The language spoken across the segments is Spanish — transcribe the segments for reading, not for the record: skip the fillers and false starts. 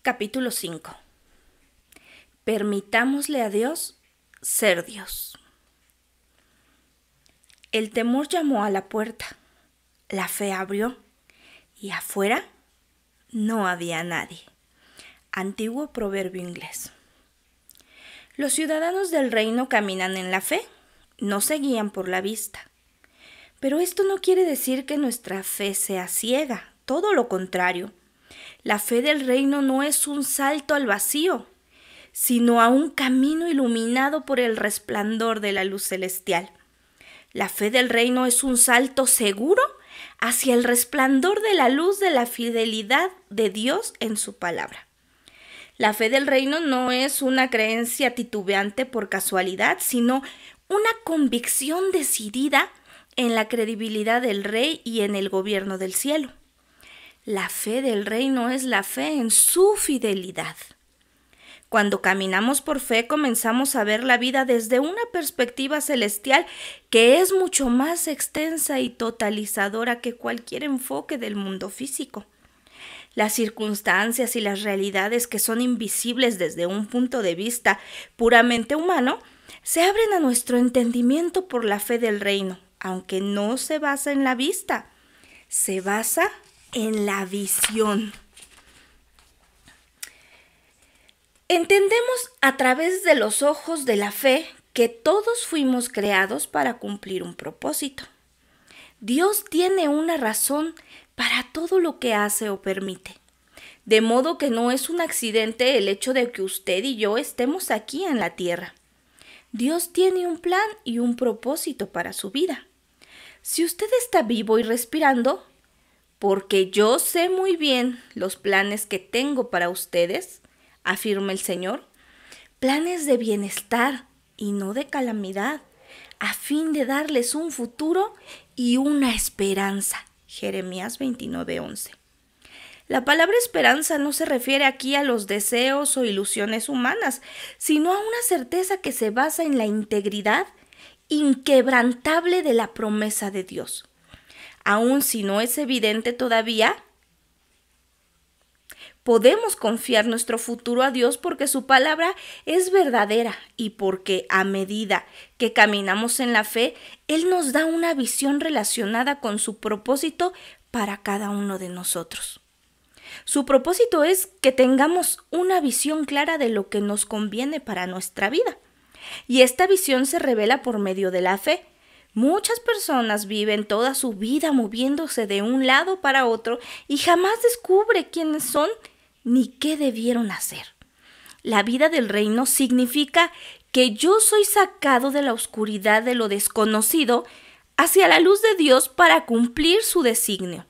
Capítulo 5. Permitámosle a Dios ser Dios. El temor llamó a la puerta, la fe abrió y afuera no había nadie. Antiguo proverbio inglés. Los ciudadanos del reino caminan en la fe, no se guían por la vista. Pero esto no quiere decir que nuestra fe sea ciega, todo lo contrario. La fe del reino no es un salto al vacío, sino a un camino iluminado por el resplandor de la luz celestial. La fe del reino es un salto seguro hacia el resplandor de la luz de la fidelidad de Dios en su palabra. La fe del reino no es una creencia titubeante por casualidad, sino una convicción decidida en la credibilidad del Rey y en el gobierno del cielo. La fe del reino es la fe en su fidelidad. Cuando caminamos por fe, comenzamos a ver la vida desde una perspectiva celestial que es mucho más extensa y totalizadora que cualquier enfoque del mundo físico. Las circunstancias y las realidades que son invisibles desde un punto de vista puramente humano se abren a nuestro entendimiento por la fe del reino, aunque no se basa en la vista, se basa en la visión. Entendemos a través de los ojos de la fe que todos fuimos creados para cumplir un propósito. Dios tiene una razón para todo lo que hace o permite. De modo que no es un accidente el hecho de que usted y yo estemos aquí en la tierra. Dios tiene un plan y un propósito para su vida. Si usted está vivo y respirando, porque yo sé muy bien los planes que tengo para ustedes, afirma el Señor, planes de bienestar y no de calamidad, a fin de darles un futuro y una esperanza. Jeremías 29:11. La palabra esperanza no se refiere aquí a los deseos o ilusiones humanas, sino a una certeza que se basa en la integridad inquebrantable de la promesa de Dios. Aun si no es evidente todavía, podemos confiar nuestro futuro a Dios porque su palabra es verdadera y porque a medida que caminamos en la fe, Él nos da una visión relacionada con su propósito para cada uno de nosotros. Su propósito es que tengamos una visión clara de lo que nos conviene para nuestra vida. Y esta visión se revela por medio de la fe. Muchas personas viven toda su vida moviéndose de un lado para otro y jamás descubre quiénes son ni qué debieron hacer. La vida del reino significa que yo soy sacado de la oscuridad de lo desconocido hacia la luz de Dios para cumplir su designio.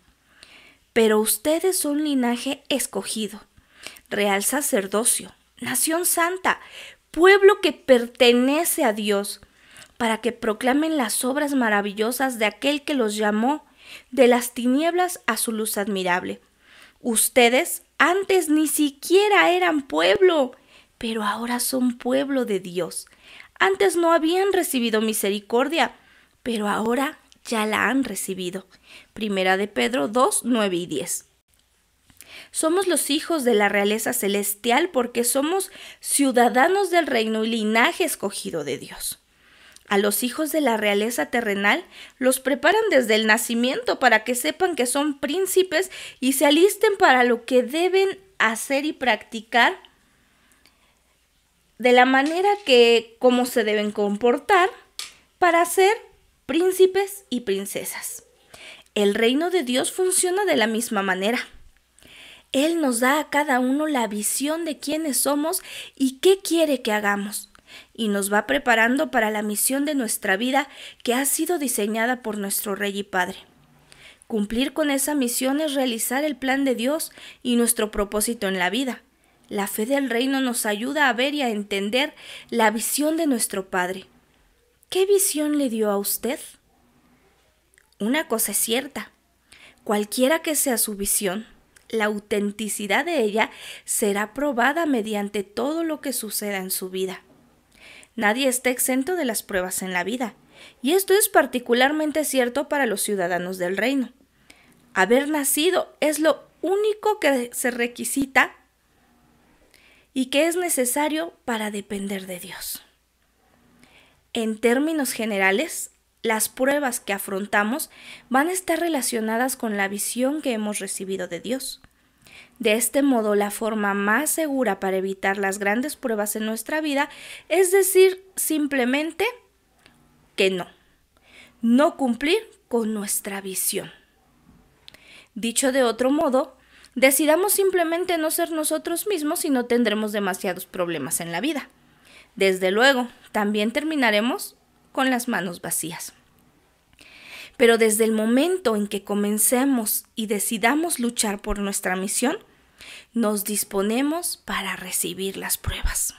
Pero ustedes son linaje escogido, real sacerdocio, nación santa, pueblo que pertenece a Dios, para que proclamen las obras maravillosas de aquel que los llamó de las tinieblas a su luz admirable. Ustedes antes ni siquiera eran pueblo, pero ahora son pueblo de Dios. Antes no habían recibido misericordia, pero ahora ya la han recibido. Primera de Pedro 2, 9 y 10. Somos los hijos de la realeza celestial porque somos ciudadanos del reino y linaje escogido de Dios. A los hijos de la realeza terrenal los preparan desde el nacimiento para que sepan que son príncipes y se alisten para lo que deben hacer y practicar de la manera que cómo se deben comportar para ser príncipes y princesas. El reino de Dios funciona de la misma manera. Él nos da a cada uno la visión de quiénes somos y qué quiere que hagamos, y nos va preparando para la misión de nuestra vida que ha sido diseñada por nuestro Rey y Padre. Cumplir con esa misión es realizar el plan de Dios y nuestro propósito en la vida. La fe del reino nos ayuda a ver y a entender la visión de nuestro Padre. ¿Qué visión le dio a usted? Una cosa es cierta, cualquiera que sea su visión, la autenticidad de ella será probada mediante todo lo que suceda en su vida. Nadie está exento de las pruebas en la vida, y esto es particularmente cierto para los ciudadanos del reino. Haber nacido es lo único que se requisita y que es necesario para depender de Dios. En términos generales, las pruebas que afrontamos van a estar relacionadas con la visión que hemos recibido de Dios. De este modo, la forma más segura para evitar las grandes pruebas en nuestra vida es decir simplemente que no cumplir con nuestra visión. Dicho de otro modo, decidamos simplemente no ser nosotros mismos y no tendremos demasiados problemas en la vida. Desde luego, también terminaremos con las manos vacías. Pero desde el momento en que comencemos y decidamos luchar por nuestra misión, nos disponemos para recibir las pruebas.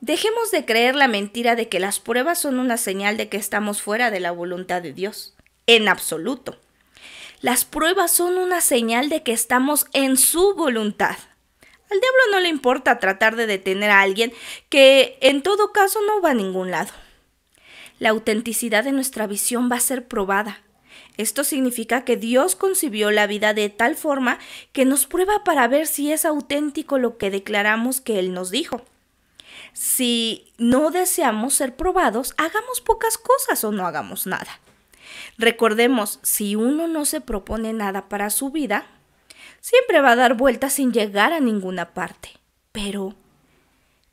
Dejemos de creer la mentira de que las pruebas son una señal de que estamos fuera de la voluntad de Dios. En absoluto. Las pruebas son una señal de que estamos en su voluntad. Al diablo no le importa tratar de detener a alguien que en todo caso no va a ningún lado. La autenticidad de nuestra visión va a ser probada. Esto significa que Dios concibió la vida de tal forma que nos prueba para ver si es auténtico lo que declaramos que Él nos dijo. Si no deseamos ser probados, hagamos pocas cosas o no hagamos nada. Recordemos, si uno no se propone nada para su vida, siempre va a dar vueltas sin llegar a ninguna parte. Pero,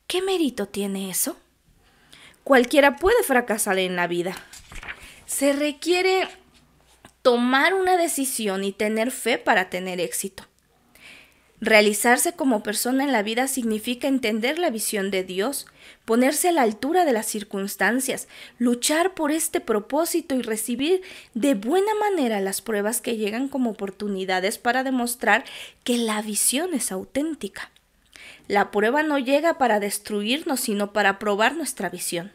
¿qué mérito tiene eso? Cualquiera puede fracasar en la vida. Se requiere tomar una decisión y tener fe para tener éxito. Realizarse como persona en la vida significa entender la visión de Dios, ponerse a la altura de las circunstancias, luchar por este propósito y recibir de buena manera las pruebas que llegan como oportunidades para demostrar que la visión es auténtica. La prueba no llega para destruirnos, sino para probar nuestra visión.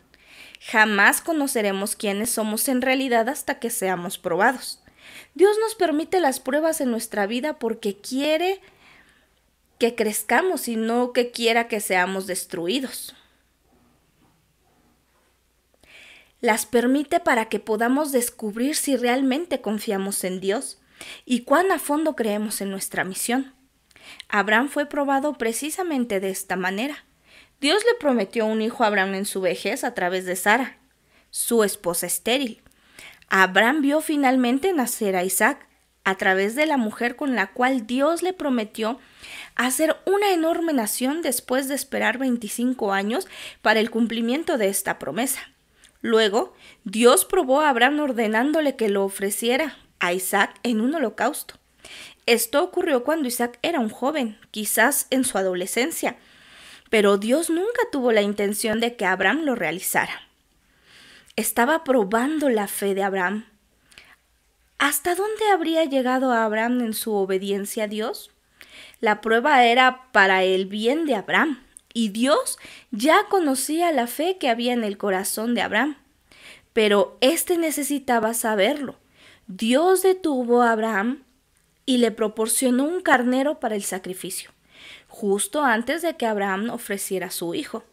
Jamás conoceremos quiénes somos en realidad hasta que seamos probados. Dios nos permite las pruebas en nuestra vida porque quiere que crezcamos y no que quiera que seamos destruidos. Las permite para que podamos descubrir si realmente confiamos en Dios y cuán a fondo creemos en nuestra misión. Abraham fue probado precisamente de esta manera. Dios le prometió un hijo a Abraham en su vejez a través de Sara, su esposa estéril. Abraham vio finalmente nacer a Isaac a través de la mujer con la cual Dios le prometió hacer una enorme nación después de esperar 25 años para el cumplimiento de esta promesa. Luego, Dios probó a Abraham ordenándole que lo ofreciera a Isaac en un holocausto. Esto ocurrió cuando Isaac era un joven, quizás en su adolescencia, pero Dios nunca tuvo la intención de que Abraham lo realizara. Estaba probando la fe de Abraham. ¿Hasta dónde habría llegado Abraham en su obediencia a Dios? La prueba era para el bien de Abraham, y Dios ya conocía la fe que había en el corazón de Abraham. Pero éste necesitaba saberlo. Dios detuvo a Abraham y le proporcionó un carnero para el sacrificio, justo antes de que Abraham ofreciera a su hijo.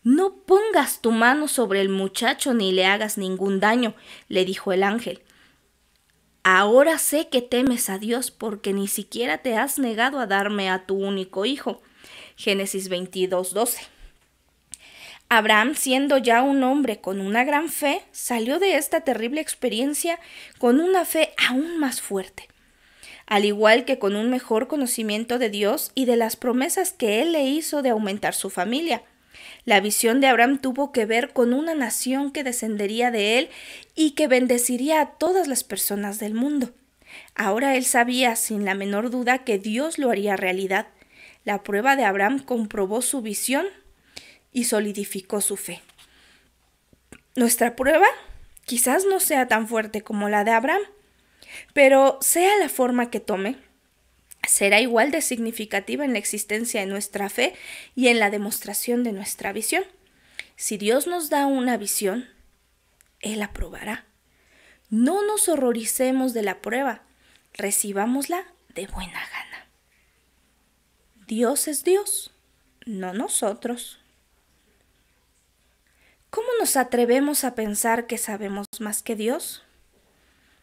«No pongas tu mano sobre el muchacho ni le hagas ningún daño», le dijo el ángel. «Ahora sé que temes a Dios porque ni siquiera te has negado a darme a tu único hijo». Génesis 22:12. Abraham, siendo ya un hombre con una gran fe, salió de esta terrible experiencia con una fe aún más fuerte. Al igual que con un mejor conocimiento de Dios y de las promesas que Él le hizo de aumentar su familia. La visión de Abraham tuvo que ver con una nación que descendería de él y que bendeciría a todas las personas del mundo. Ahora él sabía sin la menor duda que Dios lo haría realidad. La prueba de Abraham comprobó su visión y solidificó su fe. Nuestra prueba quizás no sea tan fuerte como la de Abraham, pero sea la forma que tome, será igual de significativa en la existencia de nuestra fe y en la demostración de nuestra visión. Si Dios nos da una visión, Él la probará. No nos horroricemos de la prueba, recibámosla de buena gana. Dios es Dios, no nosotros. ¿Cómo nos atrevemos a pensar que sabemos más que Dios?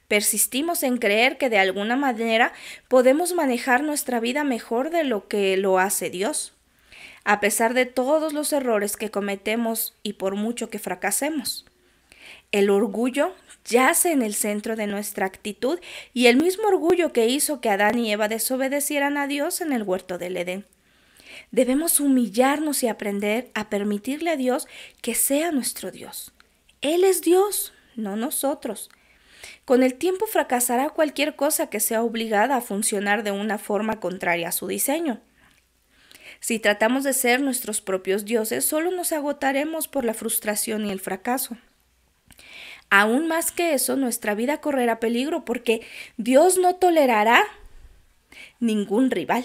Persistimos en creer que de alguna manera podemos manejar nuestra vida mejor de lo que lo hace Dios, a pesar de todos los errores que cometemos y por mucho que fracasemos. El orgullo yace en el centro de nuestra actitud y el mismo orgullo que hizo que Adán y Eva desobedecieran a Dios en el huerto del Edén. Debemos humillarnos y aprender a permitirle a Dios que sea nuestro Dios. Él es Dios, no nosotros. Con el tiempo fracasará cualquier cosa que sea obligada a funcionar de una forma contraria a su diseño. Si tratamos de ser nuestros propios dioses, solo nos agotaremos por la frustración y el fracaso. Aún más que eso, nuestra vida correrá peligro porque Dios no tolerará ningún rival.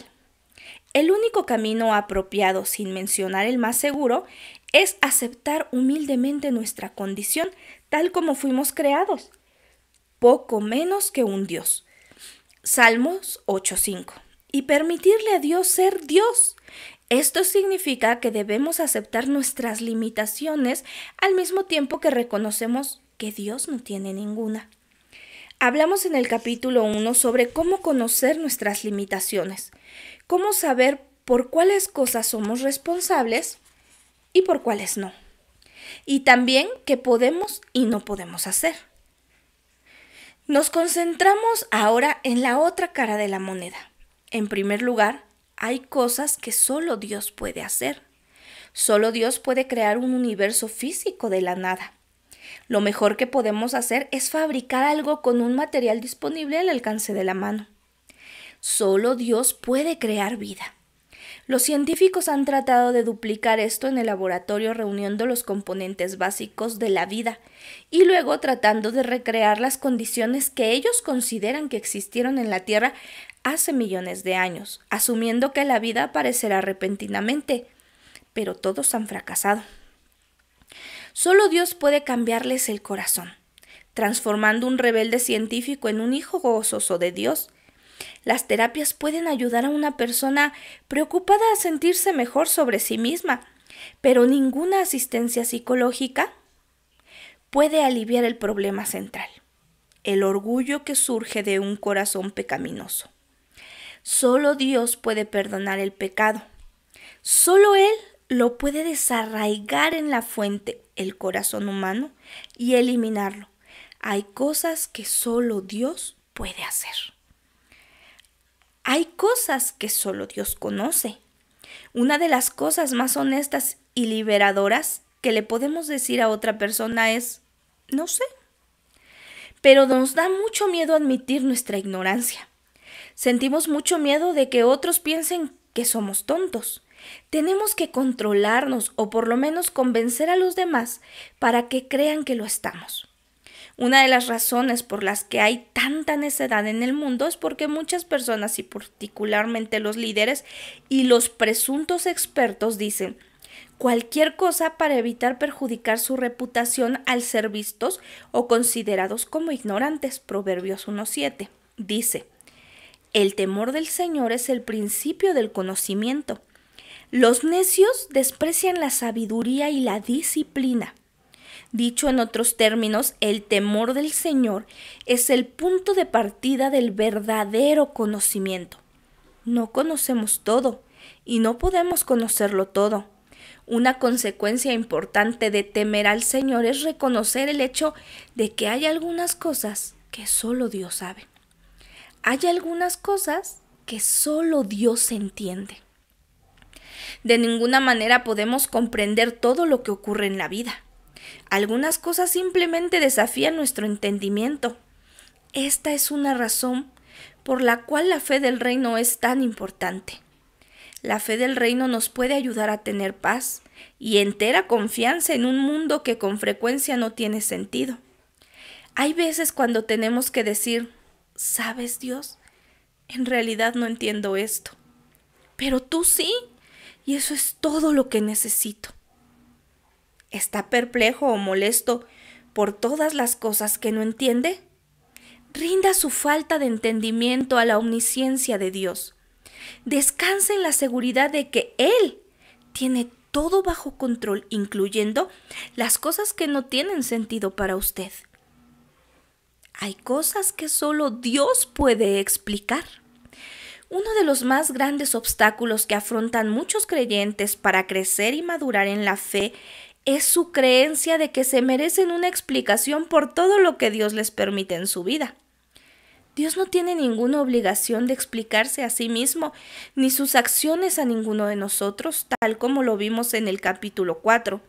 El único camino apropiado, sin mencionar el más seguro, es aceptar humildemente nuestra condición, tal como fuimos creados, poco menos que un Dios. Salmos 8:5. Y permitirle a Dios ser Dios. Esto significa que debemos aceptar nuestras limitaciones al mismo tiempo que reconocemos que Dios no tiene ninguna. Hablamos en el capítulo 1 sobre cómo conocer nuestras limitaciones, cómo saber por cuáles cosas somos responsables y por cuáles no, y también qué podemos y no podemos hacer. Nos concentramos ahora en la otra cara de la moneda. En primer lugar, hay cosas que solo Dios puede hacer. Solo Dios puede crear un universo físico de la nada. Lo mejor que podemos hacer es fabricar algo con un material disponible al alcance de la mano. Solo Dios puede crear vida. Los científicos han tratado de duplicar esto en el laboratorio reuniendo los componentes básicos de la vida y luego tratando de recrear las condiciones que ellos consideran que existieron en la Tierra hace millones de años, asumiendo que la vida aparecerá repentinamente, pero todos han fracasado. Solo Dios puede cambiarles el corazón, transformando un rebelde científico en un hijo gozoso de Dios. Las terapias pueden ayudar a una persona preocupada a sentirse mejor sobre sí misma, pero ninguna asistencia psicológica puede aliviar el problema central, el orgullo que surge de un corazón pecaminoso. Solo Dios puede perdonar el pecado. Solo Él lo puede desarraigar en la fuente, el corazón humano, y eliminarlo. Hay cosas que solo Dios puede hacer. Hay cosas que solo Dios conoce. Una de las cosas más honestas y liberadoras que le podemos decir a otra persona es, no sé. Pero nos da mucho miedo admitir nuestra ignorancia. Sentimos mucho miedo de que otros piensen que somos tontos. Tenemos que controlarnos o por lo menos convencer a los demás para que crean que lo estamos. Una de las razones por las que hay tanta necedad en el mundo es porque muchas personas y particularmente los líderes y los presuntos expertos dicen cualquier cosa para evitar perjudicar su reputación al ser vistos o considerados como ignorantes. Proverbios 1:7 dice: el temor del Señor es el principio del conocimiento. Los necios desprecian la sabiduría y la disciplina. Dicho en otros términos, el temor del Señor es el punto de partida del verdadero conocimiento. No conocemos todo y no podemos conocerlo todo. Una consecuencia importante de temer al Señor es reconocer el hecho de que hay algunas cosas que solo Dios sabe. Hay algunas cosas que solo Dios entiende. De ninguna manera podemos comprender todo lo que ocurre en la vida. Algunas cosas simplemente desafían nuestro entendimiento. Esta es una razón por la cual la fe del reino es tan importante. La fe del reino nos puede ayudar a tener paz y entera confianza en un mundo que con frecuencia no tiene sentido. Hay veces cuando tenemos que decir, ¿sabes, Dios? En realidad no entiendo esto. Pero tú sí, y eso es todo lo que necesito. ¿Está perplejo o molesto por todas las cosas que no entiende? Rinda su falta de entendimiento a la omnisciencia de Dios. Descanse en la seguridad de que Él tiene todo bajo control, incluyendo las cosas que no tienen sentido para usted. Hay cosas que solo Dios puede explicar. Uno de los más grandes obstáculos que afrontan muchos creyentes para crecer y madurar en la fe es su creencia de que se merecen una explicación por todo lo que Dios les permite en su vida. Dios no tiene ninguna obligación de explicarse a sí mismo ni sus acciones a ninguno de nosotros, tal como lo vimos en el capítulo 4.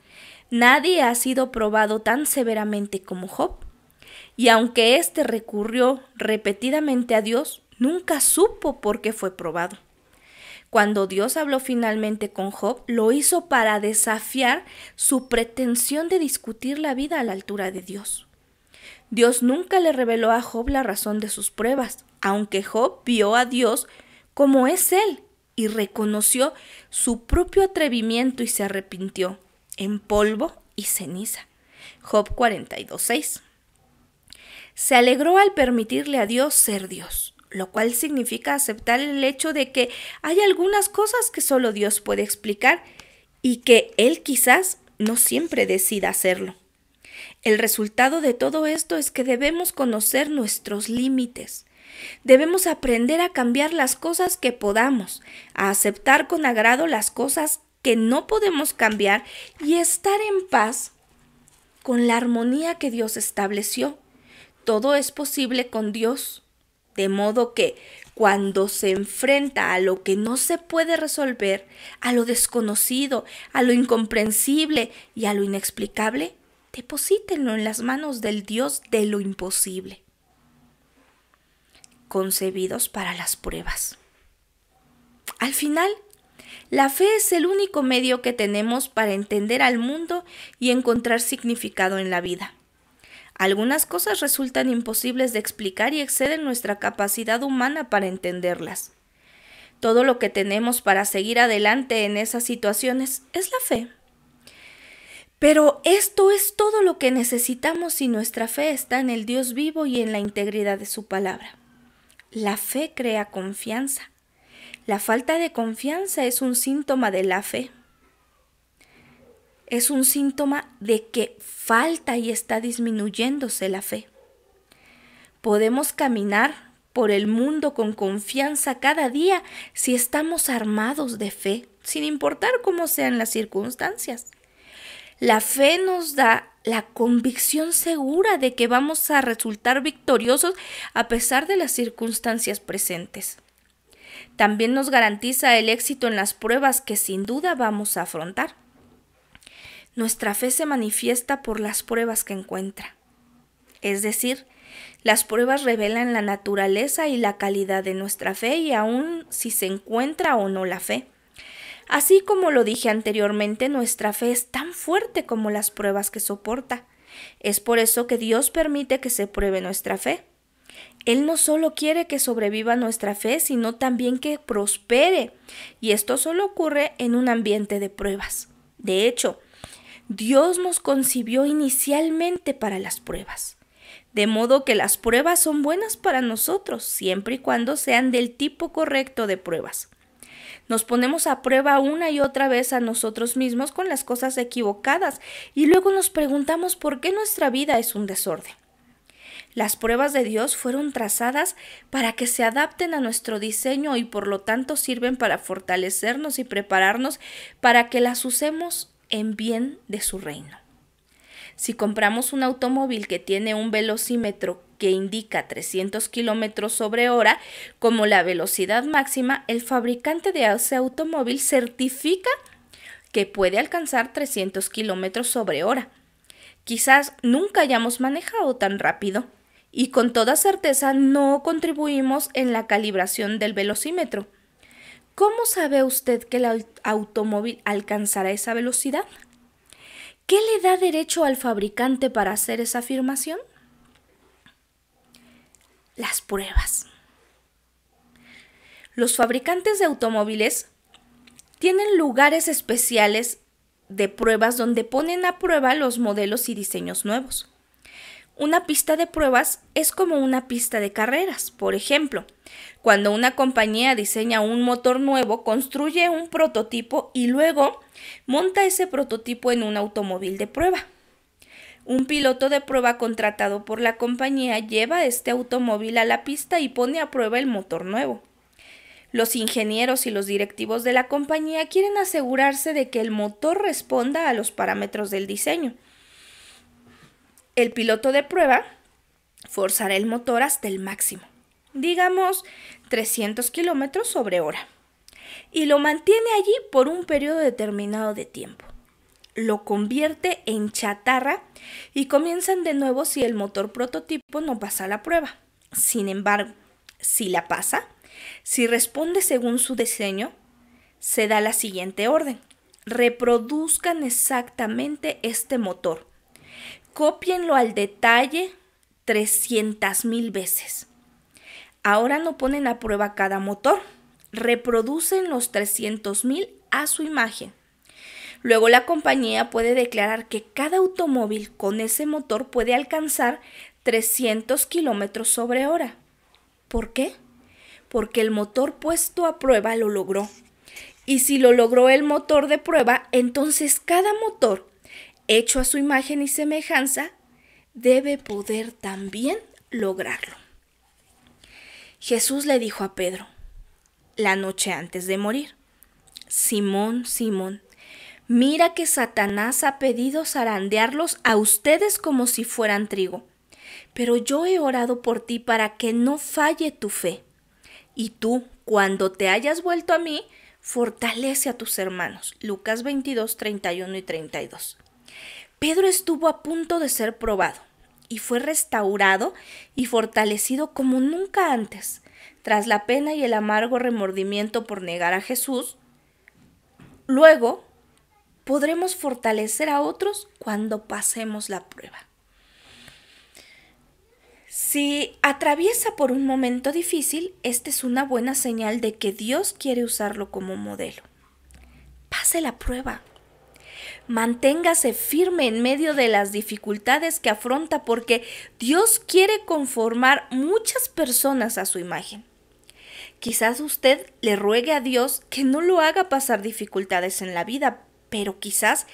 Nadie ha sido probado tan severamente como Job. Y aunque éste recurrió repetidamente a Dios, nunca supo por qué fue probado. Cuando Dios habló finalmente con Job, lo hizo para desafiar su pretensión de discutir la vida a la altura de Dios. Dios nunca le reveló a Job la razón de sus pruebas, aunque Job vio a Dios como es Él y reconoció su propio atrevimiento y se arrepintió en polvo y ceniza. Job 42:6. Se alegró al permitirle a Dios ser Dios, lo cual significa aceptar el hecho de que hay algunas cosas que solo Dios puede explicar y que Él quizás no siempre decida hacerlo. El resultado de todo esto es que debemos conocer nuestros límites. Debemos aprender a cambiar las cosas que podamos, a aceptar con agrado las cosas que no podemos cambiar y estar en paz con la armonía que Dios estableció. Todo es posible con Dios, de modo que cuando se enfrenta a lo que no se puede resolver, a lo desconocido, a lo incomprensible y a lo inexplicable, deposítenlo en las manos del Dios de lo imposible. Concebidos para las pruebas. Al final, la fe es el único medio que tenemos para entender al mundo y encontrar significado en la vida. Algunas cosas resultan imposibles de explicar y exceden nuestra capacidad humana para entenderlas. Todo lo que tenemos para seguir adelante en esas situaciones es la fe. Pero esto es todo lo que necesitamos si nuestra fe está en el Dios vivo y en la integridad de su palabra. La fe crea confianza. La falta de confianza es un síntoma de la fe. Es un síntoma de que falta y está disminuyéndose la fe. Podemos caminar por el mundo con confianza cada día si estamos armados de fe, sin importar cómo sean las circunstancias. La fe nos da la convicción segura de que vamos a resultar victoriosos a pesar de las circunstancias presentes. También nos garantiza el éxito en las pruebas que sin duda vamos a afrontar. Nuestra fe se manifiesta por las pruebas que encuentra. Es decir, las pruebas revelan la naturaleza y la calidad de nuestra fe y aún si se encuentra o no la fe. Así como lo dije anteriormente, nuestra fe es tan fuerte como las pruebas que soporta. Es por eso que Dios permite que se pruebe nuestra fe. Él no solo quiere que sobreviva nuestra fe, sino también que prospere. Y esto solo ocurre en un ambiente de pruebas. De hecho, Dios nos concibió inicialmente para las pruebas. De modo que las pruebas son buenas para nosotros, siempre y cuando sean del tipo correcto de pruebas. Nos ponemos a prueba una y otra vez a nosotros mismos con las cosas equivocadas y luego nos preguntamos por qué nuestra vida es un desorden. Las pruebas de Dios fueron trazadas para que se adapten a nuestro diseño y por lo tanto sirven para fortalecernos y prepararnos para que las usemos en bien de su reino. Si compramos un automóvil que tiene un velocímetro que indica 300 km/h como la velocidad máxima, el fabricante de ese automóvil certifica que puede alcanzar 300 km/h. Quizás nunca hayamos manejado tan rápido y con toda certeza no contribuimos en la calibración del velocímetro. ¿Cómo sabe usted que el automóvil alcanzará esa velocidad? ¿Qué le da derecho al fabricante para hacer esa afirmación? Las pruebas. Los fabricantes de automóviles tienen lugares especiales de pruebas donde ponen a prueba los modelos y diseños nuevos. Una pista de pruebas es como una pista de carreras. Por ejemplo, cuando una compañía diseña un motor nuevo, construye un prototipo y luego monta ese prototipo en un automóvil de prueba. Un piloto de prueba contratado por la compañía lleva este automóvil a la pista y pone a prueba el motor nuevo. Los ingenieros y los directivos de la compañía quieren asegurarse de que el motor responda a los parámetros del diseño. El piloto de prueba forzará el motor hasta el máximo, digamos 300 kilómetros sobre hora, y lo mantiene allí por un periodo determinado de tiempo. Lo convierte en chatarra y comienzan de nuevo si el motor prototipo no pasa la prueba. Sin embargo, si la pasa, si responde según su diseño, se da la siguiente orden: reproduzcan exactamente este motor. Cópienlo al detalle 300,000 veces. Ahora no ponen a prueba cada motor, reproducen los 300,000 a su imagen. Luego la compañía puede declarar que cada automóvil con ese motor puede alcanzar 300 kilómetros sobre hora. ¿Por qué? Porque el motor puesto a prueba lo logró. Y si lo logró el motor de prueba, entonces cada motor hecho a su imagen y semejanza debe poder también lograrlo. Jesús le dijo a Pedro, la noche antes de morir: Simón, Simón, mira que Satanás ha pedido zarandearlos a ustedes como si fueran trigo, pero yo he orado por ti para que no falle tu fe. Y tú, cuando te hayas vuelto a mí, fortalece a tus hermanos. Lucas 22, 31 y 32. Pedro estuvo a punto de ser probado y fue restaurado y fortalecido como nunca antes. Tras la pena y el amargo remordimiento por negar a Jesús, luego podremos fortalecer a otros cuando pasemos la prueba. Si atraviesa por un momento difícil, esta es una buena señal de que Dios quiere usarlo como modelo. Pase la prueba. Manténgase firme en medio de las dificultades que afronta, porque Dios quiere conformar muchas personas a su imagen. Quizás usted le ruegue a Dios que no lo haga pasar dificultades en la vida, pero quizás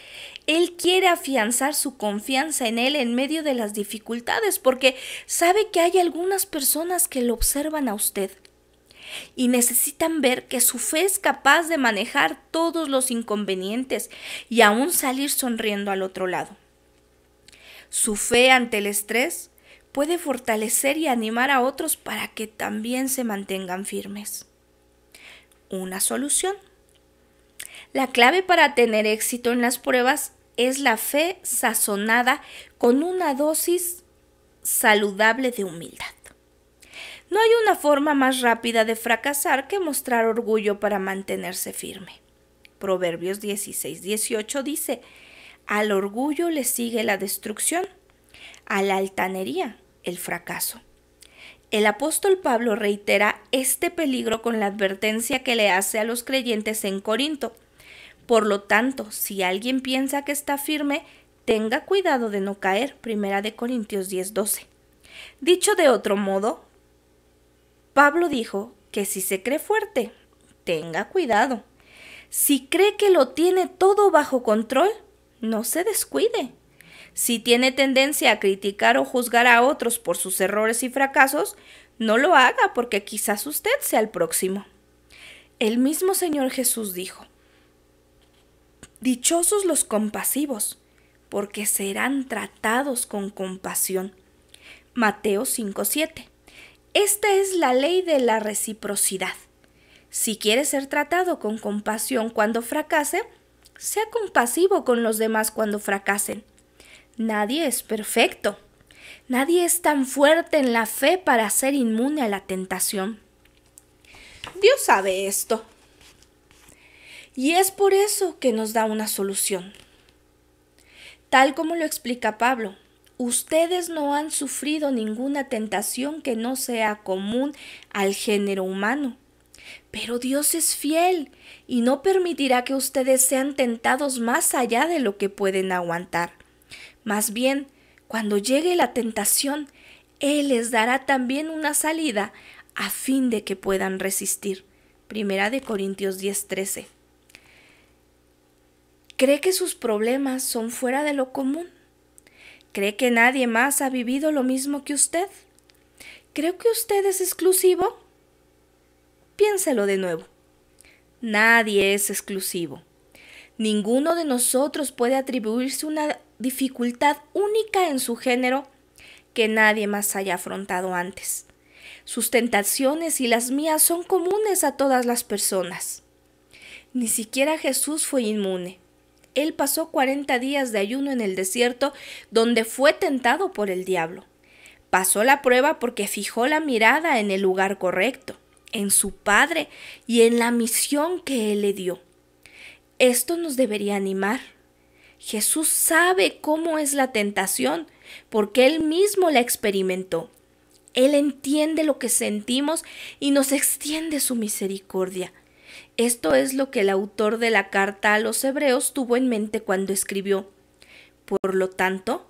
Él quiere afianzar su confianza en Él en medio de las dificultades, porque sabe que hay algunas personas que lo observan a usted y necesitan ver que su fe es capaz de manejar todos los inconvenientes y aún salir sonriendo al otro lado. Su fe ante el estrés puede fortalecer y animar a otros para que también se mantengan firmes. Una solución. La clave para tener éxito en las pruebas es la fe sazonada con una dosis saludable de humildad. No hay una forma más rápida de fracasar que mostrar orgullo para mantenerse firme. Proverbios 16:18 dice: al orgullo le sigue la destrucción, a la altanería el fracaso. El apóstol Pablo reitera este peligro con la advertencia que le hace a los creyentes en Corinto. Por lo tanto, si alguien piensa que está firme, tenga cuidado de no caer. 1 Corintios 10:12. Dicho de otro modo, Pablo dijo que si se cree fuerte, tenga cuidado. Si cree que lo tiene todo bajo control, no se descuide. Si tiene tendencia a criticar o juzgar a otros por sus errores y fracasos, no lo haga, porque quizás usted sea el próximo. El mismo Señor Jesús dijo: dichosos los compasivos, porque serán tratados con compasión. Mateo 5:7. Esta es la ley de la reciprocidad. Si quiere ser tratado con compasión cuando fracase, sea compasivo con los demás cuando fracasen. Nadie es perfecto. Nadie es tan fuerte en la fe para ser inmune a la tentación. Dios sabe esto. Y es por eso que nos da una solución. Tal como lo explica Pablo, ustedes no han sufrido ninguna tentación que no sea común al género humano. Pero Dios es fiel y no permitirá que ustedes sean tentados más allá de lo que pueden aguantar. Más bien, cuando llegue la tentación, Él les dará también una salida a fin de que puedan resistir. 1 Corintios 10:13. ¿Cree que sus problemas son fuera de lo común? ¿Cree que nadie más ha vivido lo mismo que usted? ¿Cree que usted es exclusivo? Piénselo de nuevo. Nadie es exclusivo. Ninguno de nosotros puede atribuirse una dificultad única en su género que nadie más haya afrontado antes. Sus tentaciones y las mías son comunes a todas las personas. Ni siquiera Jesús fue inmune. Él pasó 40 días de ayuno en el desierto, donde fue tentado por el diablo. Pasó la prueba porque fijó la mirada en el lugar correcto, en su Padre y en la misión que Él le dio. Esto nos debería animar. Jesús sabe cómo es la tentación, porque Él mismo la experimentó. Él entiende lo que sentimos y nos extiende su misericordia. Esto es lo que el autor de la carta a los Hebreos tuvo en mente cuando escribió: por lo tanto,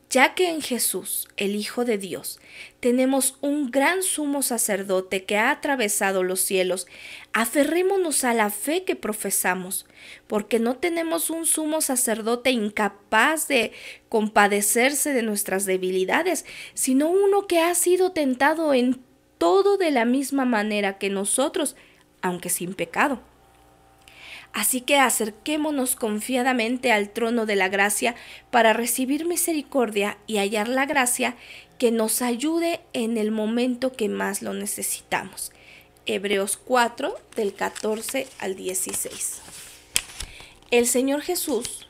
ya que en Jesús, el Hijo de Dios, tenemos un gran sumo sacerdote que ha atravesado los cielos, aferrémonos a la fe que profesamos, porque no tenemos un sumo sacerdote incapaz de compadecerse de nuestras debilidades, sino uno que ha sido tentado en todo de la misma manera que nosotros, aunque sin pecado. Así que acerquémonos confiadamente al trono de la gracia para recibir misericordia y hallar la gracia que nos ayude en el momento que más lo necesitamos. Hebreos 4, del 14 al 16. El Señor Jesús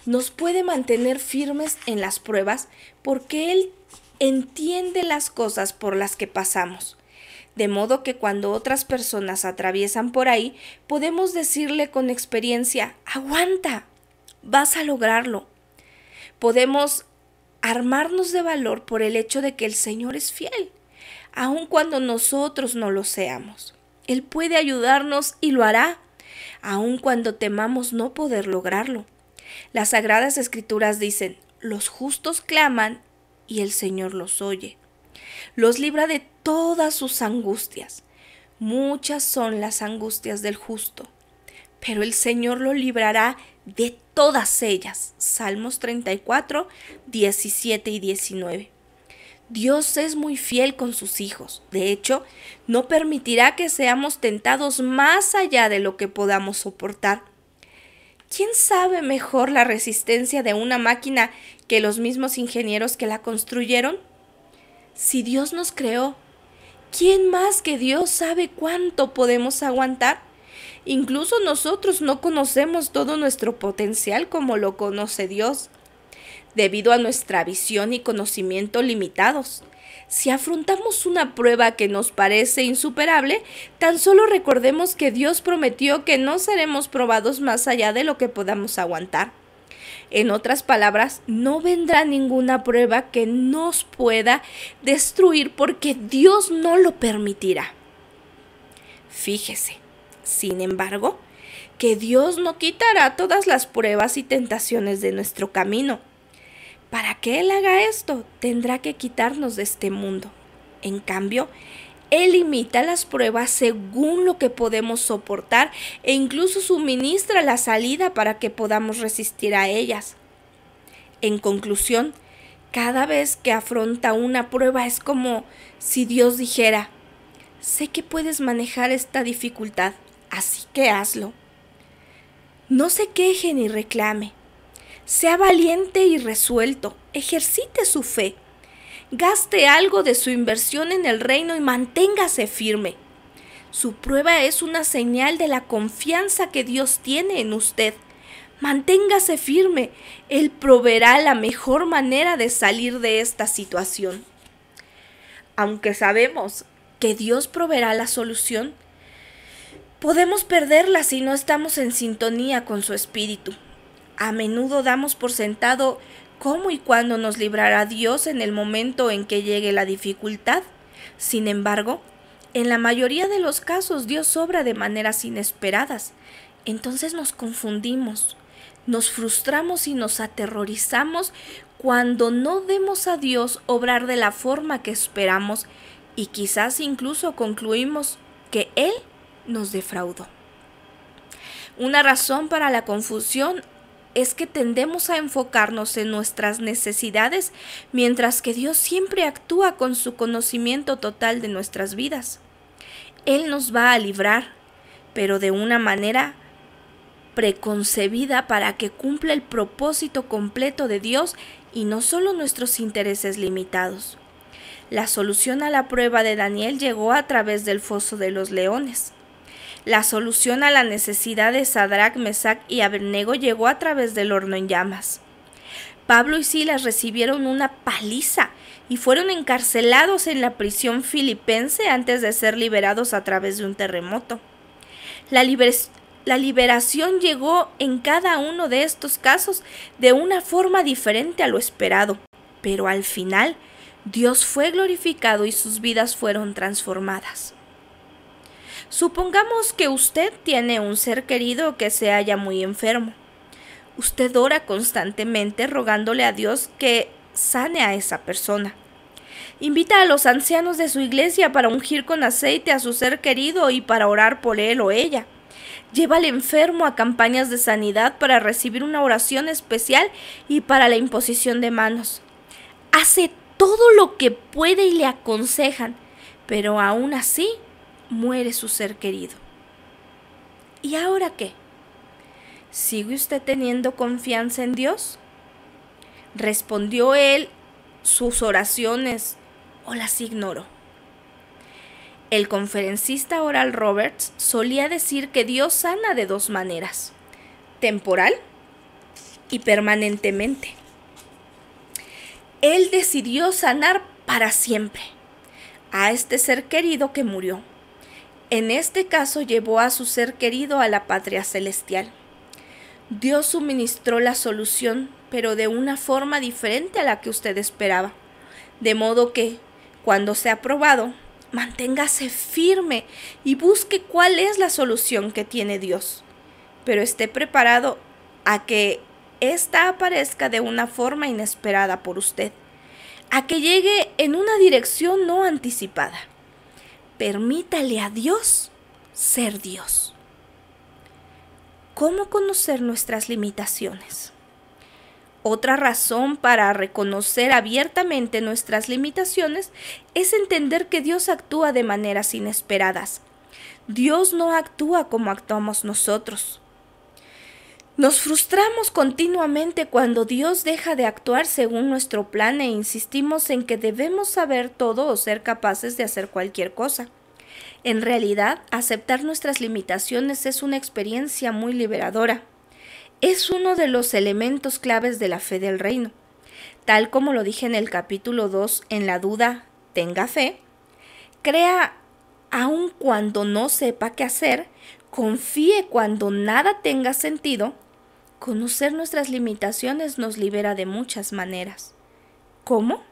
nos puede mantener firmes en las pruebas porque Él entiende las cosas por las que pasamos. De modo que cuando otras personas atraviesan por ahí, podemos decirle con experiencia: aguanta, vas a lograrlo. Podemos armarnos de valor por el hecho de que el Señor es fiel, aun cuando nosotros no lo seamos. Él puede ayudarnos y lo hará, aun cuando temamos no poder lograrlo. Las Sagradas Escrituras dicen: los justos claman y el Señor los oye. Los libra de todas sus angustias. Muchas son las angustias del justo, pero el Señor lo librará de todas ellas. Salmos 34, 17 y 19. Dios es muy fiel con sus hijos. De hecho, no permitirá que seamos tentados más allá de lo que podamos soportar. ¿Quién sabe mejor la resistencia de una máquina que los mismos ingenieros que la construyeron? Si Dios nos creó, ¿quién más que Dios sabe cuánto podemos aguantar? Incluso nosotros no conocemos todo nuestro potencial como lo conoce Dios, debido a nuestra visión y conocimiento limitados. Si afrontamos una prueba que nos parece insuperable, tan solo recordemos que Dios prometió que no seremos probados más allá de lo que podamos aguantar. En otras palabras, no vendrá ninguna prueba que nos pueda destruir porque Dios no lo permitirá. Fíjese, sin embargo, que Dios no quitará todas las pruebas y tentaciones de nuestro camino. Para que Él haga esto, tendrá que quitarnos de este mundo. En cambio, Él limita las pruebas según lo que podemos soportar e incluso suministra la salida para que podamos resistir a ellas. En conclusión, cada vez que afronta una prueba es como si Dios dijera: sé que puedes manejar esta dificultad, así que hazlo. No se queje ni reclame. Sea valiente y resuelto, ejercite su fe. Gaste algo de su inversión en el reino y manténgase firme. Su prueba es una señal de la confianza que Dios tiene en usted. Manténgase firme. Él proveerá la mejor manera de salir de esta situación. Aunque sabemos que Dios proveerá la solución, podemos perderla si no estamos en sintonía con su espíritu. A menudo damos por sentado cómo y cuándo nos librará Dios en el momento en que llegue la dificultad. Sin embargo, en la mayoría de los casos Dios obra de maneras inesperadas. Entonces nos confundimos, nos frustramos y nos aterrorizamos cuando no vemos a Dios obrar de la forma que esperamos y quizás incluso concluimos que Él nos defraudó. Una razón para la confusión es que tendemos a enfocarnos en nuestras necesidades, mientras que Dios siempre actúa con su conocimiento total de nuestras vidas. Él nos va a librar, pero de una manera preconcebida para que cumpla el propósito completo de Dios y no solo nuestros intereses limitados. La solución a la prueba de Daniel llegó a través del foso de los leones. La solución a la necesidad de Sadrach, Mesach y Abednego llegó a través del horno en llamas. Pablo y Silas recibieron una paliza y fueron encarcelados en la prisión filipense antes de ser liberados a través de un terremoto. La liberación llegó en cada uno de estos casos de una forma diferente a lo esperado, pero al final Dios fue glorificado y sus vidas fueron transformadas. Supongamos que usted tiene un ser querido que se halla muy enfermo. Usted ora constantemente rogándole a Dios que sane a esa persona. Invita a los ancianos de su iglesia para ungir con aceite a su ser querido y para orar por él o ella. Lleva al enfermo a campañas de sanidad para recibir una oración especial y para la imposición de manos. Hace todo lo que puede y le aconsejan, pero aún así muere su ser querido. ¿Y ahora qué? ¿Sigue usted teniendo confianza en Dios? ¿Respondió Él sus oraciones o las ignoró? El conferencista Oral Roberts solía decir que Dios sana de dos maneras: temporal y permanentemente. Él decidió sanar para siempre a este ser querido que murió. En este caso llevó a su ser querido a la patria celestial. Dios suministró la solución, pero de una forma diferente a la que usted esperaba. De modo que, cuando sea probado, manténgase firme y busque cuál es la solución que tiene Dios. Pero esté preparado a que ésta aparezca de una forma inesperada por usted, a que llegue en una dirección no anticipada. Permítale a Dios ser Dios. ¿Cómo conocer nuestras limitaciones? Otra razón para reconocer abiertamente nuestras limitaciones es entender que Dios actúa de maneras inesperadas. Dios no actúa como actuamos nosotros. Nos frustramos continuamente cuando Dios deja de actuar según nuestro plan e insistimos en que debemos saber todo o ser capaces de hacer cualquier cosa. En realidad, aceptar nuestras limitaciones es una experiencia muy liberadora. Es uno de los elementos claves de la fe del reino. Tal como lo dije en el capítulo 2, en la duda, tenga fe. Crea aun cuando no sepa qué hacer, confíe cuando nada tenga sentido. Conocer nuestras limitaciones nos libera de muchas maneras. ¿Cómo?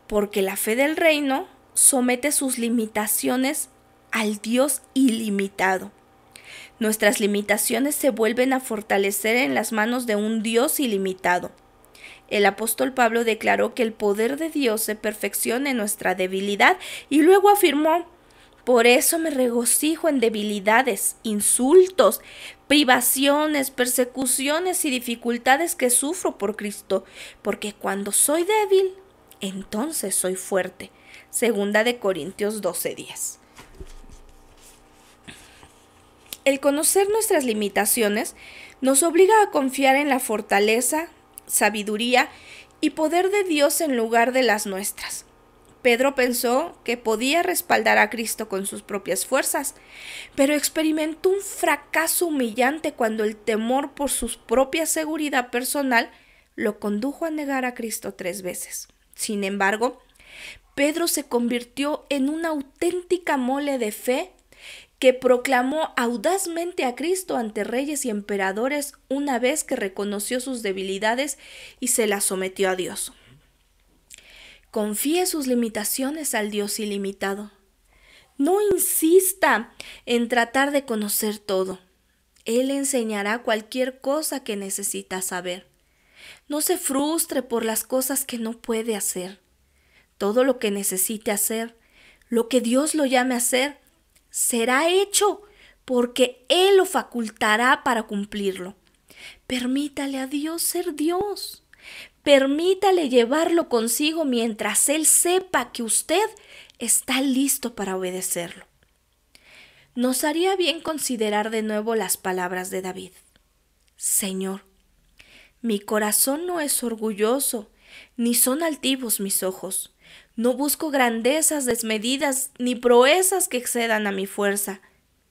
Porque la fe del reino somete sus limitaciones al Dios ilimitado. Nuestras limitaciones se vuelven a fortalecer en las manos de un Dios ilimitado. El apóstol Pablo declaró que el poder de Dios se perfecciona en nuestra debilidad y luego afirmó: por eso me regocijo en debilidades, insultos, privaciones, persecuciones y dificultades que sufro por Cristo, porque cuando soy débil, entonces soy fuerte. 2 Corintios 12:10. El conocer nuestras limitaciones nos obliga a confiar en la fortaleza, sabiduría y poder de Dios en lugar de las nuestras. Pedro pensó que podía respaldar a Cristo con sus propias fuerzas, pero experimentó un fracaso humillante cuando el temor por su propia seguridad personal lo condujo a negar a Cristo 3 veces. Sin embargo, Pedro se convirtió en una auténtica mole de fe que proclamó audazmente a Cristo ante reyes y emperadores una vez que reconoció sus debilidades y se las sometió a Dios. Confíe sus limitaciones al Dios ilimitado. No insista en tratar de conocer todo. Él enseñará cualquier cosa que necesita saber. No se frustre por las cosas que no puede hacer. Todo lo que necesite hacer, lo que Dios lo llame a hacer, será hecho, porque Él lo facultará para cumplirlo. Permítale a Dios ser Dios. Permítale llevarlo consigo mientras Él sepa que usted está listo para obedecerlo. Nos haría bien considerar de nuevo las palabras de David. Señor, mi corazón no es orgulloso, ni son altivos mis ojos. No busco grandezas desmedidas, ni proezas que excedan a mi fuerza.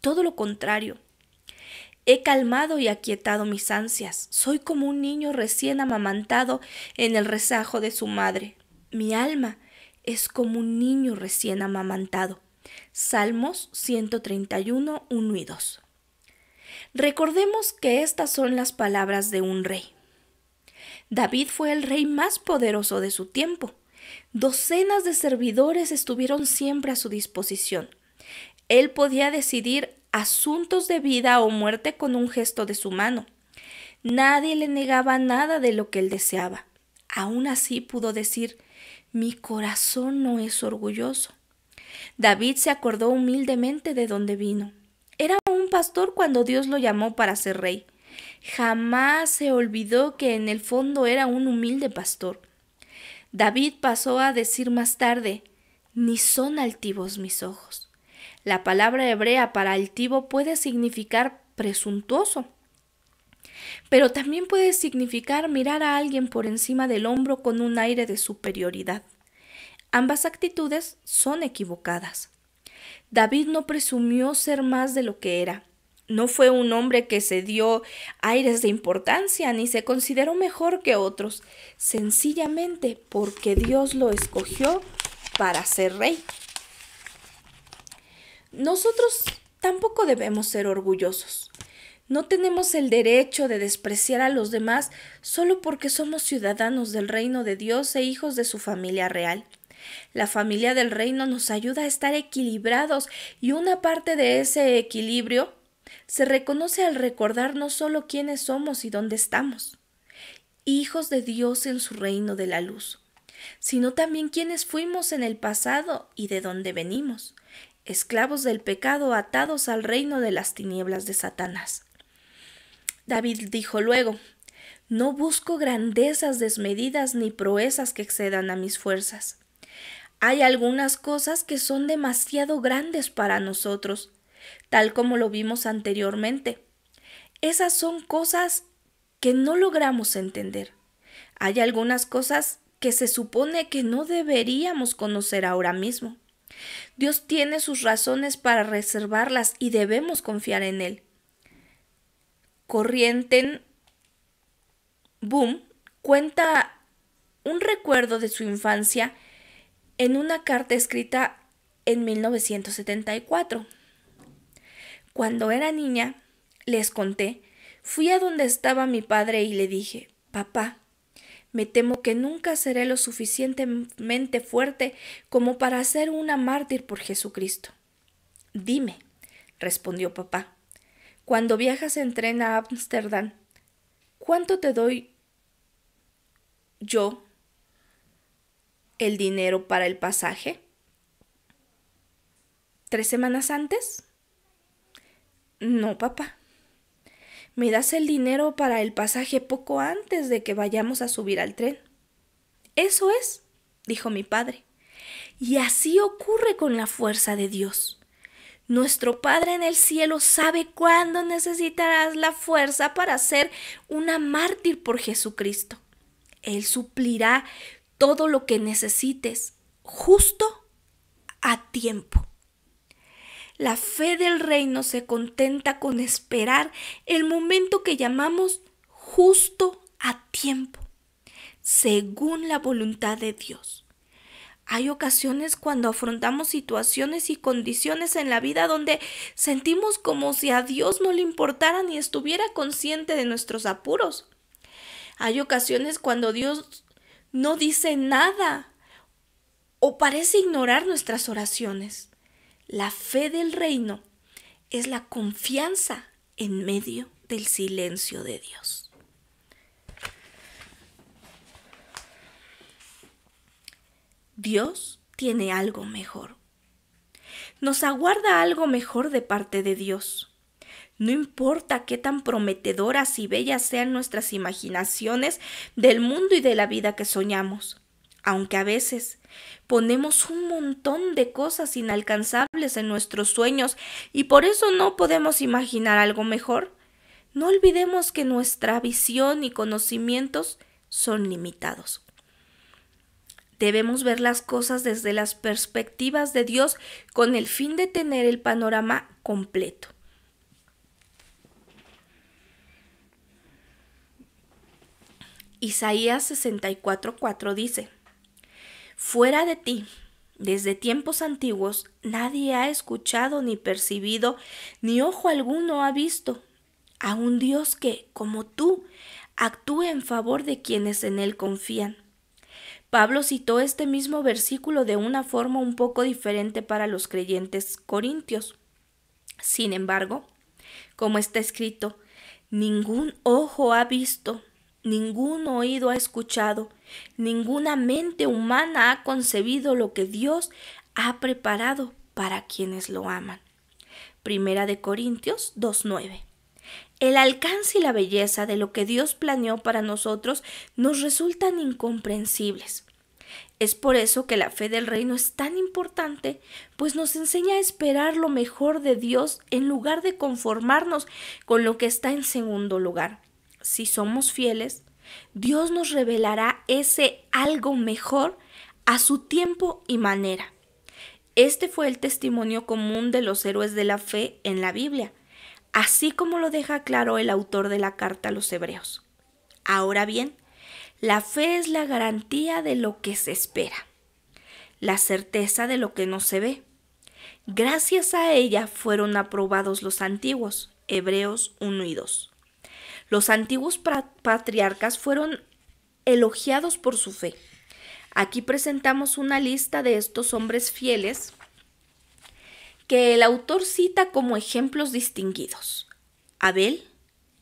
Todo lo contrario. He calmado y aquietado mis ansias. Soy como un niño recién amamantado en el rezago de su madre. Mi alma es como un niño recién amamantado. Salmos 131, 1 y 2. Recordemos que estas son las palabras de un rey. David fue el rey más poderoso de su tiempo. Docenas de servidores estuvieron siempre a su disposición. Él podía decidir asuntos de vida o muerte con un gesto de su mano. Nadie le negaba nada de lo que él deseaba. Aún así pudo decir: mi corazón no es orgulloso. David se acordó humildemente de dónde vino. Era un pastor cuando Dios lo llamó para ser rey. Jamás se olvidó que en el fondo era un humilde pastor. David pasó a decir más tarde: ni son altivos mis ojos. La palabra hebrea para altivo puede significar presuntuoso, pero también puede significar mirar a alguien por encima del hombro con un aire de superioridad. Ambas actitudes son equivocadas. David no presumió ser más de lo que era. No fue un hombre que se dio aires de importancia ni se consideró mejor que otros, sencillamente porque Dios lo escogió para ser rey. Nosotros tampoco debemos ser orgullosos. No tenemos el derecho de despreciar a los demás solo porque somos ciudadanos del reino de Dios e hijos de su familia real. La familia del reino nos ayuda a estar equilibrados y una parte de ese equilibrio se reconoce al recordar no solo quiénes somos y dónde estamos, hijos de Dios en su reino de la luz, sino también quiénes fuimos en el pasado y de dónde venimos, esclavos del pecado atados al reino de las tinieblas de Satanás. David dijo luego: no busco grandezas desmedidas ni proezas que excedan a mis fuerzas. Hay algunas cosas que son demasiado grandes para nosotros, tal como lo vimos anteriormente. Esas son cosas que no logramos entender. Hay algunas cosas que se supone que no deberíamos conocer ahora mismo. Dios tiene sus razones para reservarlas y debemos confiar en Él. Corrienten Boom cuenta un recuerdo de su infancia en una carta escrita en 1974. Cuando era niña, les conté, fui a donde estaba mi padre y le dije: papá, me temo que nunca seré lo suficientemente fuerte como para ser una mártir por Jesucristo. Dime, respondió papá, cuando viajas en tren a Ámsterdam, ¿cuánto te doy yo el dinero para el pasaje? ¿3 semanas antes? No, papá. Me das el dinero para el pasaje poco antes de que vayamos a subir al tren. Eso es, dijo mi padre. Y así ocurre con la fuerza de Dios. Nuestro Padre en el cielo sabe cuándo necesitarás la fuerza para ser una mártir por Jesucristo. Él suplirá todo lo que necesites, justo a tiempo. La fe del reino se contenta con esperar el momento que llamamos justo a tiempo, según la voluntad de Dios. Hay ocasiones cuando afrontamos situaciones y condiciones en la vida donde sentimos como si a Dios no le importara ni estuviera consciente de nuestros apuros. Hay ocasiones cuando Dios no dice nada o parece ignorar nuestras oraciones. La fe del reino es la confianza en medio del silencio de Dios. Dios tiene algo mejor. Nos aguarda algo mejor de parte de Dios. No importa qué tan prometedoras y bellas sean nuestras imaginaciones del mundo y de la vida que soñamos, aunque a veces ponemos un montón de cosas inalcanzables en nuestros sueños y por eso no podemos imaginar algo mejor, no olvidemos que nuestra visión y conocimientos son limitados. Debemos ver las cosas desde las perspectivas de Dios con el fin de tener el panorama completo. Isaías 64:4 dice: Fuera de ti, desde tiempos antiguos, nadie ha escuchado ni percibido, ni ojo alguno ha visto a un Dios que, como tú, actúe en favor de quienes en él confían. Pablo citó este mismo versículo de una forma un poco diferente para los creyentes corintios. Sin embargo, como está escrito, ningún ojo ha visto, ningún oído ha escuchado, ninguna mente humana ha concebido lo que Dios ha preparado para quienes lo aman. Primera de Corintios 2:9. El alcance y la belleza de lo que Dios planeó para nosotros nos resultan incomprensibles. Es por eso que la fe del reino es tan importante, pues nos enseña a esperar lo mejor de Dios en lugar de conformarnos con lo que está en segundo lugar. Si somos fieles, Dios nos revelará ese algo mejor a su tiempo y manera. Este fue el testimonio común de los héroes de la fe en la Biblia, así como lo deja claro el autor de la carta a los Hebreos. Ahora bien, la fe es la garantía de lo que se espera, la certeza de lo que no se ve. Gracias a ella fueron aprobados los antiguos, Hebreos 1 y 2. Los antiguos patriarcas fueron elogiados por su fe. Aquí presentamos una lista de estos hombres fieles que el autor cita como ejemplos distinguidos: Abel,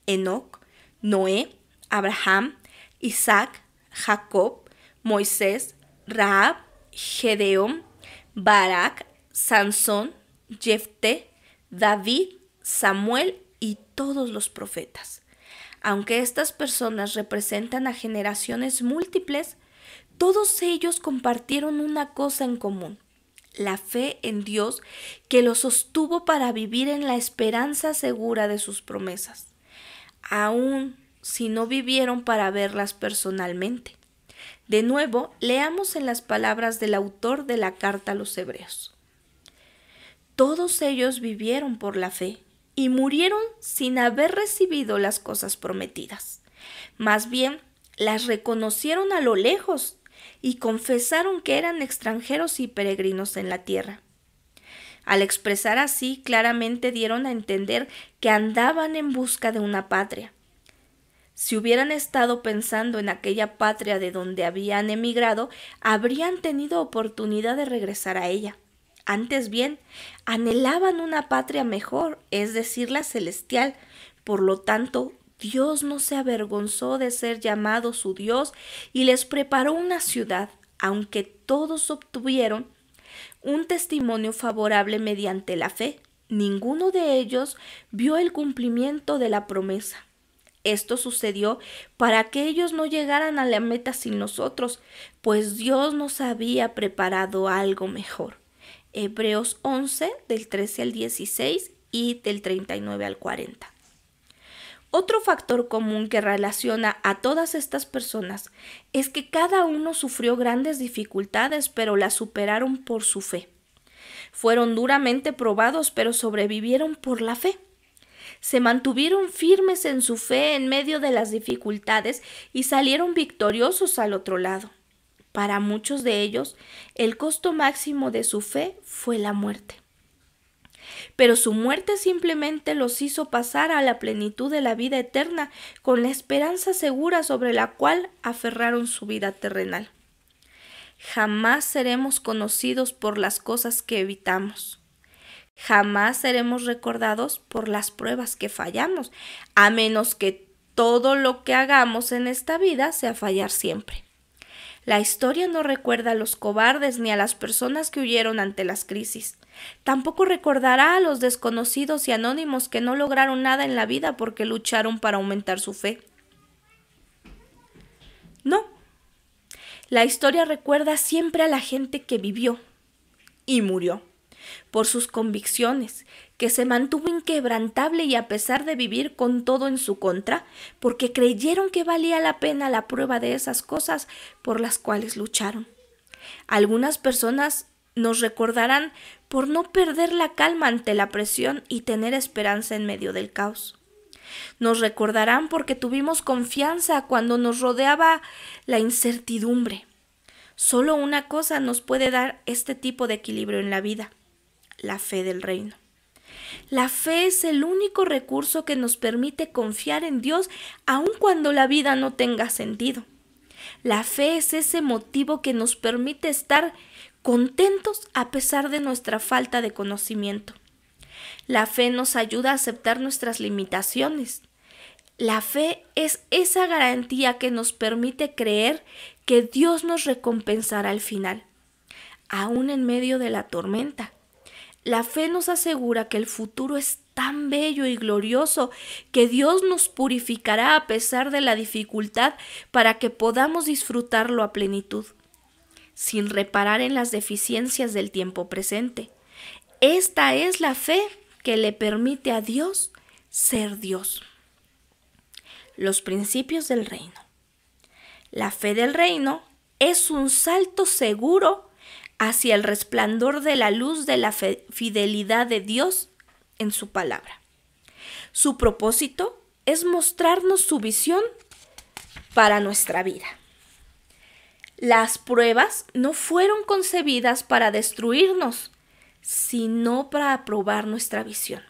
Enoc, Noé, Abraham, Isaac, Jacob, Moisés, Rahab, Gedeón, Barak, Sansón, Jefté, David, Samuel y todos los profetas. Aunque estas personas representan a generaciones múltiples, todos ellos compartieron una cosa en común: la fe en Dios que los sostuvo para vivir en la esperanza segura de sus promesas, aun si no vivieron para verlas personalmente. De nuevo, leamos en las palabras del autor de la carta a los Hebreos. Todos ellos vivieron por la fe y murieron sin haber recibido las cosas prometidas. Más bien, las reconocieron a lo lejos y confesaron que eran extranjeros y peregrinos en la tierra. Al expresar así, claramente dieron a entender que andaban en busca de una patria. Si hubieran estado pensando en aquella patria de donde habían emigrado, habrían tenido oportunidad de regresar a ella. Antes bien, anhelaban una patria mejor, es decir, la celestial. Por lo tanto, Dios no se avergonzó de ser llamado su Dios y les preparó una ciudad, aunque todos obtuvieron un testimonio favorable mediante la fe. Ninguno de ellos vio el cumplimiento de la promesa. Esto sucedió para que ellos no llegaran a la meta sin nosotros, pues Dios nos había preparado algo mejor. Hebreos 11, del 13 al 16 y del 39 al 40. Otro factor común que relaciona a todas estas personas es que cada uno sufrió grandes dificultades, pero las superaron por su fe. Fueron duramente probados, pero sobrevivieron por la fe. Se mantuvieron firmes en su fe en medio de las dificultades y salieron victoriosos al otro lado. Para muchos de ellos, el costo máximo de su fe fue la muerte. Pero su muerte simplemente los hizo pasar a la plenitud de la vida eterna, con la esperanza segura sobre la cual aferraron su vida terrenal. Jamás seremos conocidos por las cosas que evitamos. Jamás seremos recordados por las pruebas que fallamos, a menos que todo lo que hagamos en esta vida sea fallar siempre. La historia no recuerda a los cobardes ni a las personas que huyeron ante las crisis. Tampoco recordará a los desconocidos y anónimos que no lograron nada en la vida porque lucharon para aumentar su fe. No. La historia recuerda siempre a la gente que vivió y murió por sus convicciones, que se mantuvo inquebrantable y a pesar de vivir con todo en su contra, porque creyeron que valía la pena la prueba de esas cosas por las cuales lucharon. Algunas personas nos recordarán por no perder la calma ante la presión y tener esperanza en medio del caos. Nos recordarán porque tuvimos confianza cuando nos rodeaba la incertidumbre. Solo una cosa nos puede dar este tipo de equilibrio en la vida: la fe del reino. La fe es el único recurso que nos permite confiar en Dios aun cuando la vida no tenga sentido. La fe es ese motivo que nos permite estar contentos a pesar de nuestra falta de conocimiento. La fe nos ayuda a aceptar nuestras limitaciones. La fe es esa garantía que nos permite creer que Dios nos recompensará al final, aún en medio de la tormenta. La fe nos asegura que el futuro es tan bello y glorioso que Dios nos purificará a pesar de la dificultad para que podamos disfrutarlo a plenitud, sin reparar en las deficiencias del tiempo presente. Esta es la fe que le permite a Dios ser Dios. Los principios del reino. La fe del reino es un salto seguro hacia el resplandor de la luz de la fidelidad de Dios en su palabra. Su propósito es mostrarnos su visión para nuestra vida. Las pruebas no fueron concebidas para destruirnos, sino para probar nuestra visión.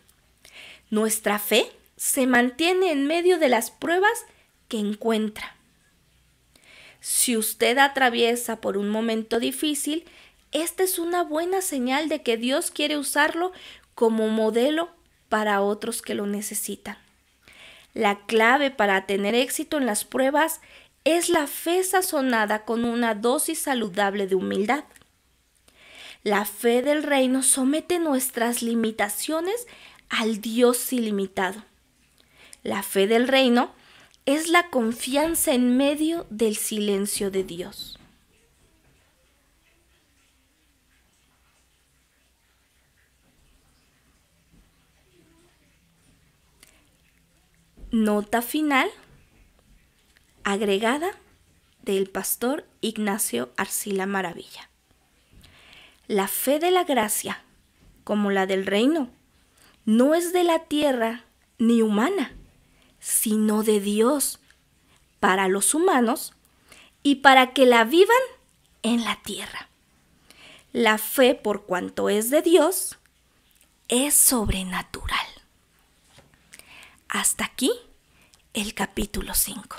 Nuestra fe se mantiene en medio de las pruebas que encuentra. Si usted atraviesa por un momento difícil, esta es una buena señal de que Dios quiere usarlo como modelo para otros que lo necesitan. La clave para tener éxito en las pruebas es la fe sazonada con una dosis saludable de humildad. La fe del reino somete nuestras limitaciones al Dios ilimitado. La fe del reino es la confianza en medio del silencio de Dios. Nota final agregada del pastor Ignacio Arcila Maravilla. La fe de la gracia, como la del reino, no es de la tierra ni humana, sino de Dios, para los humanos y para que la vivan en la tierra. La fe, por cuanto es de Dios, es sobrenatural. Hasta aquí el capítulo 5.